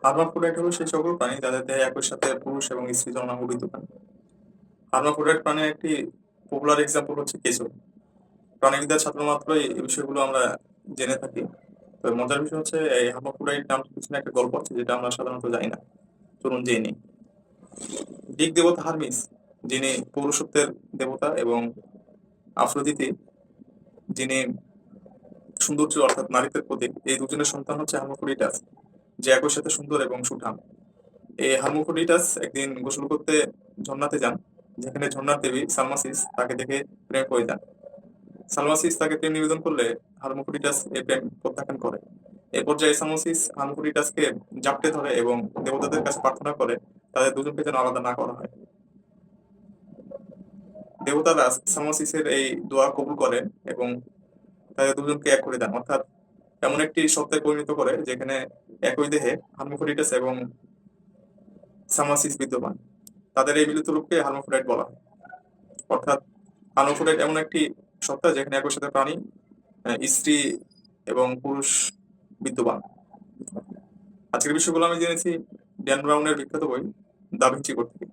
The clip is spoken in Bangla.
হার্মাফ্রোডাইট হলো সেই সকল প্রাণী যাদের দেহে একই সাথে পুরুষ এবং স্ত্রী জননাঙ্গ বিদ্যমান। হার্মাফ্রোডাইট প্রাণীর একটি পপুলার এক্সাম্পল হচ্ছে কেঁচো। প্রাণীবিদ্যার ছাত্র মাত্রই এই বিষয়গুলো আমরা জেনে থাকি। তো মজার বিষয় হচ্ছে এই হার্মাফ্রোডাইট নামটির পিছনে একটা গল্প আছে যেটা আমরা সাধারণত জানি না। চলুন জেনে নিই। গ্রিক দেবতা হার্মিস, যিনি পৌরুষত্বের দেবতা, এবং আফ্রোদিতি, যিনি সৌন্দর্য অর্থাৎ নারীত্বের প্রতীক, এই দুজনের সন্তান হচ্ছে হার্মাফ্রোডিটাস, যে একই সাথে সুন্দর এবং সুঠাম। এই হার্মাফ্রোডিটাস একদিন গোসল করতে ঝর্ণাতে যান, যেখানে ঝর্ণার দেবী সালমাসিস তাকে দেখে প্রেমে পড়ে যান। সালমাসিস তাকে প্রেম নিবেদন করলে হার্মাফ্রোডিটাস এই প্রেম প্রত্যাখ্যান করে। এই পর্যায়ে সালমাসিস হার্মাফ্রোডিটাসকে জাপটে ধরে এবং দেবতাদের কাছে প্রার্থনা করে তাদের দুজনকে যেন আলাদা না করা হয়। দেবতারা সালমাসিসের এই দোয়া কবুল করেন এবং তাদের দুজনকে এক করে দেন, অর্থাৎ এমন একটি সত্তায় পরিণত করে যেখানে একই দেহে হার্মাফ্রোডিটাস এবং সালমাসিস বিদ্যমান। তাদের এই মিলিত রূপকে হার্মাফ্রোডাইট বলা হয়। অর্থাৎ হার্মাফ্রোডাইট এমন একটি সত্তা যেখানে একই সাথে প্রাণী, স্ত্রী এবং পুরুষ বিদ্যমান। আজকের বিষয়গুলো আমি জেনেছি ড্যান ব্রাউনের বিখ্যাত বই দা ভিঞ্চি কোড থেকে।